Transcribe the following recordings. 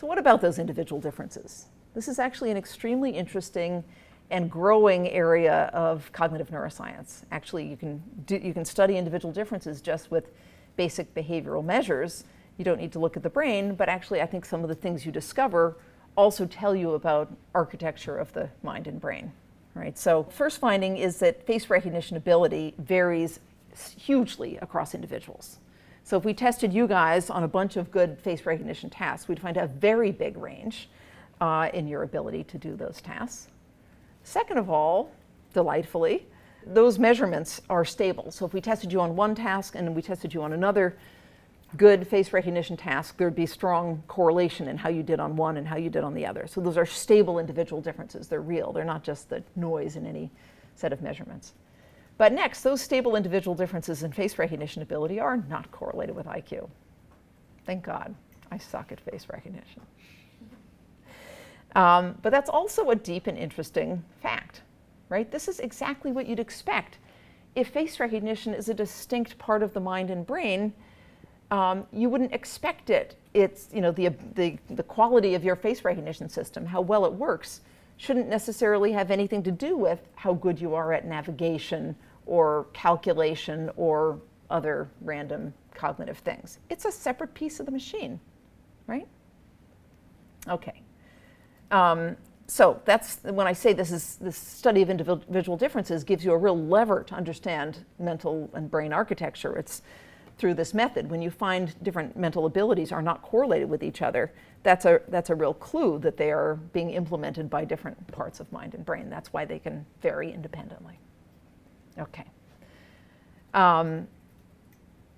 So what about those individual differences? This is actually an extremely interesting and growing area of cognitive neuroscience. Actually, you can study individual differences just with basic behavioral measures. You don't need to look at the brain, but actually I think some of the things you discover also tell you about architecture of the mind and brain. Right? So first finding is that face recognition ability varies hugely across individuals. So if we tested you guys on a bunch of good face recognition tasks, we'd find a very big range in your ability to do those tasks. Second of all, delightfully, those measurements are stable. So if we tested you on one task and we tested you on another good face recognition task, there'd be strong correlation in how you did on one and how you did on the other. So those are stable individual differences. They're real. They're not just the noise in any set of measurements. But next, those stable individual differences in face recognition ability are not correlated with IQ. Thank God. I suck at face recognition. But that's also a deep and interesting fact, right? This is exactly what you'd expect. If face recognition is a distinct part of the mind and brain, you wouldn't expect it. It's, the quality of your face recognition system, how well it works, shouldn't necessarily have anything to do with how good you are at navigation or calculation or other random cognitive things. It's a separate piece of the machine, right? Okay. So that's when I say this study of individual differences gives you a real lever to understand mental and brain architecture. It's through this method. When you find different mental abilities are not correlated with each other, that's a real clue that they are being implemented by different parts of mind and brain. That's why they can vary independently. Okay.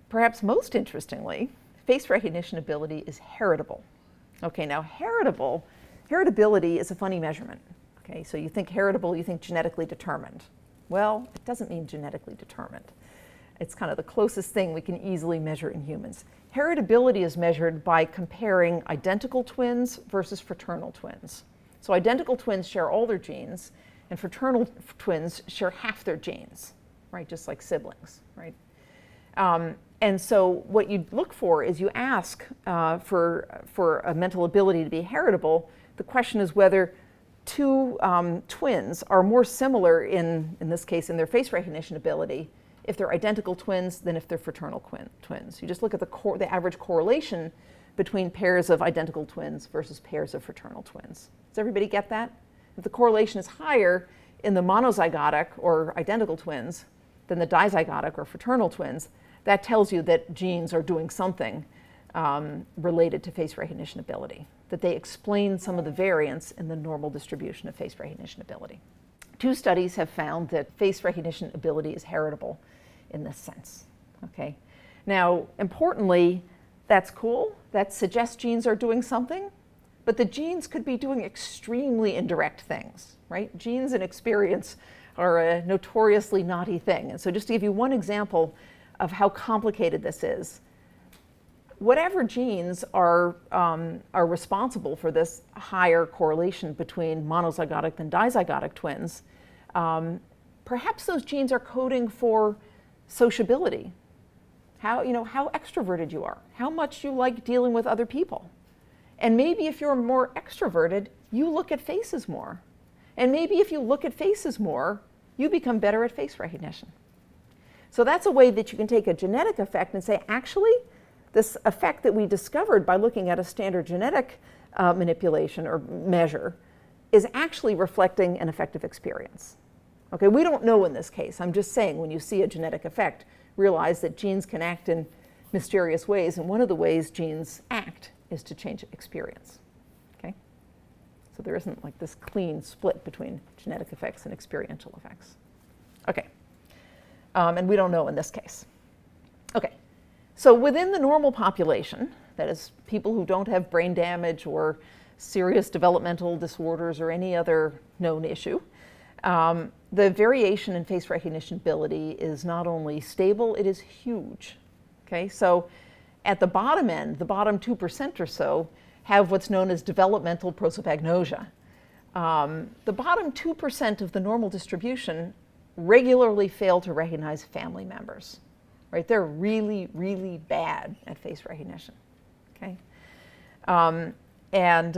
Perhaps most interestingly, face recognition ability is heritable. Okay, now heritability is a funny measurement. Okay, so you think heritable, you think genetically determined. Well, it doesn't mean genetically determined. It's kind of the closest thing we can easily measure in humans. Heritability is measured by comparing identical twins versus fraternal twins. So identical twins share all their genes, and fraternal twins share half their genes, right? Just like siblings, right? And so what you look for is you ask for a mental ability to be heritable. The question is whether two twins are more similar in this case, in their face recognition ability, if they're identical twins than if they're fraternal twins. You just look at the average correlation between pairs of identical twins versus pairs of fraternal twins. Does everybody get that? If the correlation is higher in the monozygotic or identical twins than the dizygotic or fraternal twins, that tells you that genes are doing something related to face recognition ability, that they explain some of the variance in the normal distribution of face recognition ability. 2 studies have found that face recognition ability is heritable in this sense. Okay. Now, importantly, that's cool. That suggests genes are doing something, but the genes could be doing extremely indirect things, right? Genes and experience are a notoriously naughty thing. And so just to give you one example of how complicated this is, whatever genes are responsible for this higher correlation between monozygotic than dizygotic twins, perhaps those genes are coding for sociability, how extroverted you are, how much you like dealing with other people. And maybe if you're more extroverted, you look at faces more. And maybe if you look at faces more, you become better at face recognition. So that's a way that you can take a genetic effect and say, actually, this effect that we discovered by looking at a standard genetic manipulation or measure is actually reflecting an effective experience. Okay, we don't know in this case. I'm just saying when you see a genetic effect, realize that genes can act in mysterious ways, and one of the ways genes act is to change experience. Okay? So there isn't like this clean split between genetic effects and experiential effects. Okay. And we don't know in this case. Okay. So within the normal population, that is people who don't have brain damage or serious developmental disorders or any other known issue, the variation in face recognition ability is not only stable, it is huge. Okay, so at the bottom end, the bottom 2% or so have what's known as developmental prosopagnosia. The bottom 2% of the normal distribution regularly fail to recognize family members. Right? They're really, really bad at face recognition. Okay? And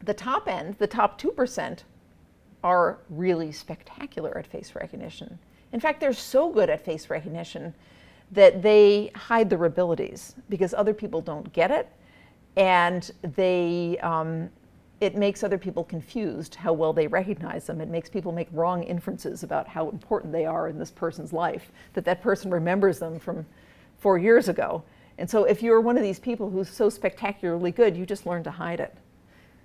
the top end, the top 2%, are really spectacular at face recognition. In fact, they're so good at face recognition that they hide their abilities because other people don't get it, and it makes other people confused how well they recognize them. It makes people make wrong inferences about how important they are in this person's life, that person remembers them from 4 years ago. And so if you're one of these people who's so spectacularly good, you just learn to hide it.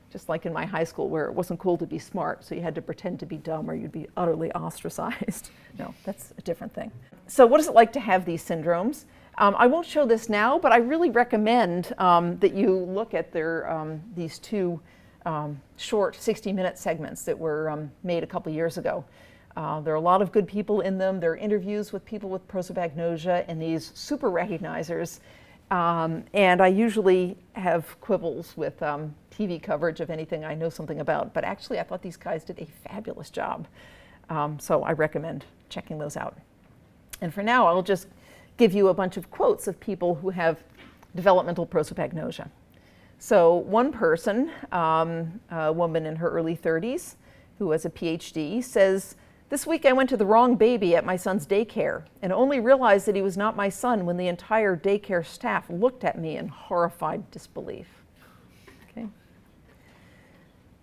Just like in my high school where it wasn't cool to be smart, so you had to pretend to be dumb or you'd be utterly ostracized. No, that's a different thing. So what is it like to have these syndromes? I won't show this now, but I really recommend that you look at these two short 60-minute segments that were made a couple years ago. There are a lot of good people in them. There are interviews with people with prosopagnosia and these super recognizers. And I usually have quibbles with TV coverage of anything I know something about. But actually, I thought these guys did a fabulous job. So I recommend checking those out. And for now, I'll just give you a bunch of quotes of people who have developmental prosopagnosia. So one person, a woman in her early 30s who has a PhD, says, "This week I went to the wrong baby at my son's daycare and only realized that he was not my son when the entire daycare staff looked at me in horrified disbelief." Okay.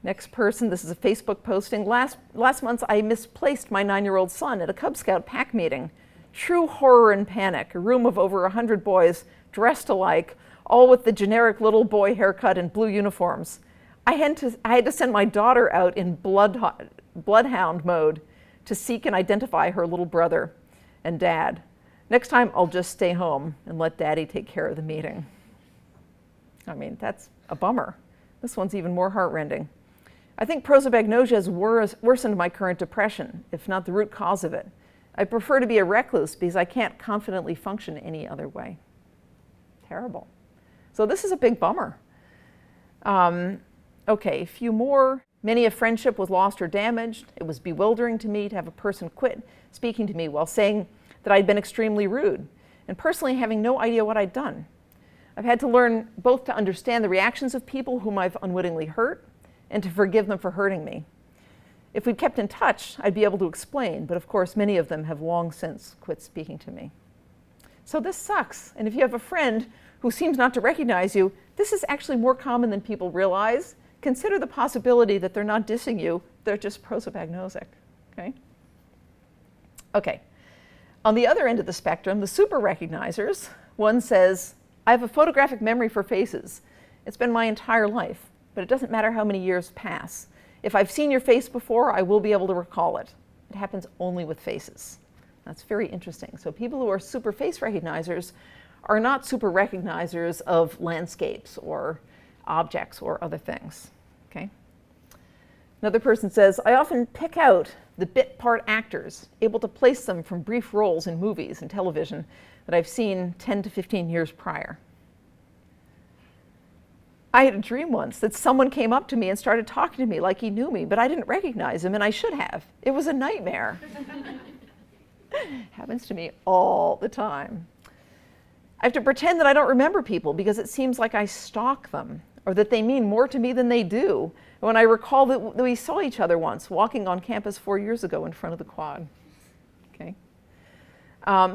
Next person, this is a Facebook posting. Last month I misplaced my 9-year-old son at a Cub Scout pack meeting. True horror and panic. A room of over 100 boys dressed alike, all with the generic little boy haircut and blue uniforms. I had to send my daughter out in bloodhound mode to seek and identify her little brother and dad. Next time, I'll just stay home and let Daddy take care of the meeting. I mean, that's a bummer. This one's even more heartrending. I think prosopagnosia has worsened my current depression, if not the root cause of it. I prefer to be a recluse because I can't confidently function any other way. Terrible. So this is a big bummer. Okay, a few more. Many a friendship was lost or damaged. It was bewildering to me to have a person quit speaking to me while saying that I'd been extremely rude, and personally having no idea what I'd done. I've had to learn both to understand the reactions of people whom I've unwittingly hurt and to forgive them for hurting me. If we'd kept in touch, I'd be able to explain, but of course many of them have long since quit speaking to me. So this sucks, and if you have a friend who seems not to recognize you, this is actually more common than people realize. Consider the possibility that they're not dissing you, they're just prosopagnosic, okay? Okay, on the other end of the spectrum, the super recognizers, one says, I have a photographic memory for faces. It's been my entire life, but it doesn't matter how many years pass. If I've seen your face before, I will be able to recall it. It happens only with faces. That's very interesting. So people who are super face recognizers are not super recognizers of landscapes or objects or other things, okay? Another person says, I often pick out the bit part actors, able to place them from brief roles in movies and television that I've seen 10 to 15 years prior. I had a dream once that someone came up to me and started talking to me like he knew me, but I didn't recognize him, and I should have. It was a nightmare. Happens to me all the time. I have to pretend that I don't remember people because it seems like I stalk them, or that they mean more to me than they do. When I recall that we saw each other once walking on campus 4 years ago in front of the quad. Okay.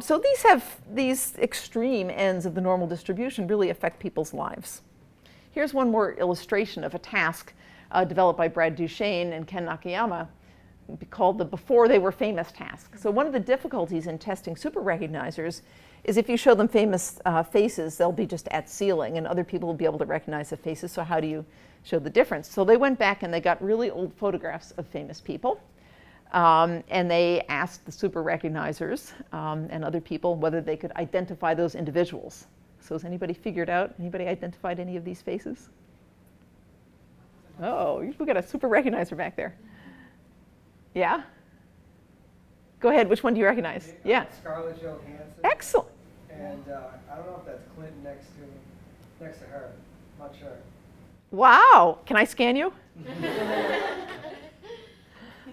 So these extreme ends of the normal distribution really affect people's lives. Here's one more illustration of a task developed by Brad Duchesne and Ken Nakayama called the Before They Were Famous task. So one of the difficulties in testing super recognizers is if you show them famous faces, they'll be just at ceiling and other people will be able to recognize the faces. So how do you show the difference? So they went back and they got really old photographs of famous people. And they asked the super recognizers and other people whether they could identify those individuals. So has anybody figured out, anybody identified any of these faces? Oh, we got a super recognizer back there. Yeah? Go ahead, which one do you recognize? Yeah. Scarlett Johansson. Excellent. And I don't know if that's Clinton next to her. Not sure. Wow. Can I scan you?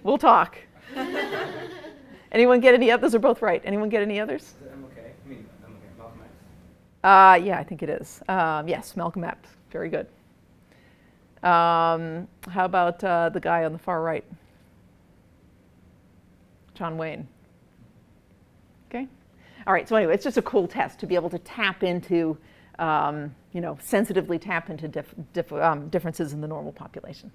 We'll talk. Anyone get any others? Those are both right. Anyone get any others? Is it MLK? I mean, MLK, Malcolm X. Yeah, I think it is. Yes, Malcolm X. Very good. How about the guy on the far right? John Wayne. Okay. All right, so anyway, it's just a cool test to be able to tap into, sensitively tap into differences in the normal population.